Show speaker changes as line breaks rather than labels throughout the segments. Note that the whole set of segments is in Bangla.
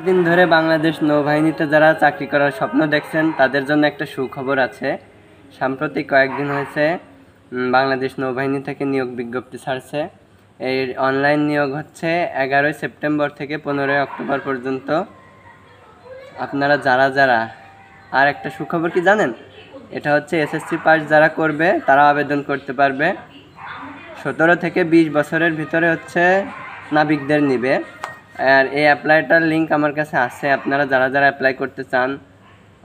দিন ধরে বাংলাদেশ নৌবাহিনীতে যারা চাকরি করার স্বপ্ন দেখছেন তাদের জন্য একটা সুখবর আছে। সাম্প্রতিক কয়েকদিন হয়েছে বাংলাদেশ নৌবাহিনী থেকে নিয়োগ বিজ্ঞপ্তি ছাড়ছে। এর অনলাইন নিয়োগ হচ্ছে 11 সেপ্টেম্বর থেকে 15 অক্টোবর পর্যন্ত। আপনারা যারা আর একটা সুখবর কি জানেন, এটা হচ্ছে এসএসসি পাস যারা করবে তারা আবেদন করতে পারবে। 17 থেকে 20 বছরের ভিতরে হচ্ছে নাবিকদের নিবে। আর এই অ্যাপ্লাইটার লিঙ্ক আমার কাছে আছে। আপনারা যারা অ্যাপ্লাই করতে চান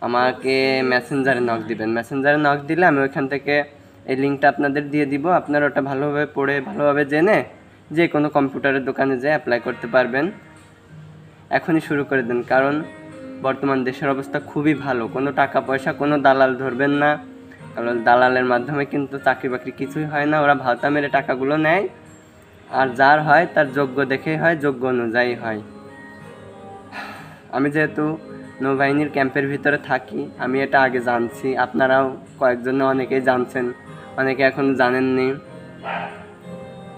আমাকে মেসেঞ্জারে নক দিবেন। মেসেঞ্জারে নক দিলে আমি ওইখান থেকে এই লিঙ্কটা আপনাদের দিয়ে দিব। আপনারা ওটা ভালোভাবে পড়ে ভালোভাবে জেনে যে কোনো কম্পিউটারের দোকানে যেয়ে অ্যাপ্লাই করতে পারবেন। এখনই শুরু করে দেন, কারণ বর্তমান দেশের অবস্থা খুবই ভালো। কোনো টাকা পয়সা কোনো দালাল ধরবেন না, কারণ দালালের মাধ্যমে কিন্তু চাকরি বাকরি কিছুই হয় না। ওরা ভাওতা মেরে টাকাগুলো নেয়, আর যার হয় তার যোগ্য দেখেই হয়, যোগ্য অনুযায়ী হয়। আমি যেহেতু নৌবাহিনীর ক্যাম্পের ভিতরে থাকি, আমি এটা আগে জানছি। আপনারাও কয়েকজনে অনেকেই জানছেন, অনেকে এখন জানেননি।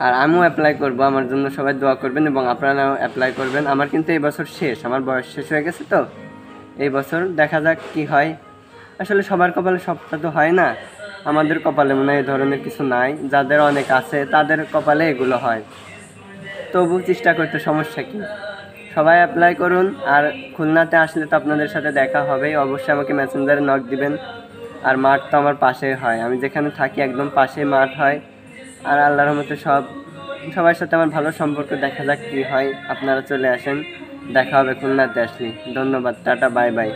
আর আমিও অ্যাপ্লাই করব, আমার জন্য সবাই দোয়া করবেন এবং আপনারাও অ্যাপ্লাই করবেন। আমার কিন্তু এই বছর শেষ, আমার বয়স শেষ হয়ে গেছে, তো এই বছর দেখা যাক কি হয়। আসলে সবার কপালে সবটা তো হয় না, আমাদের কপালে মনে হয় এই ধরনের কিছু নাই। যাদের অনেক আছে তাদের কপালে এগুলো হয়। তবু চেষ্টা করতে সমস্যা কি, সবাই অ্যাপ্লাই করুন। আর খুলনাতে আসলে তো আপনাদের সাথে দেখা হবেই, অবশ্যই আমাকে মেসেঞ্জারে নক দিবেন। আর মাঠ তো আমার পাশেই হয়, আমি যেখানে থাকি একদম পাশেই মাঠ হয়। আর আল্লাহর রহমতে সবার সাথে আমার ভালো সম্পর্ক। দেখা যাক কী হয়। আপনারা চলে আসেন, দেখা হবে খুলনাতে আসলে। ধন্যবাদ, টাটা, বাই বাই।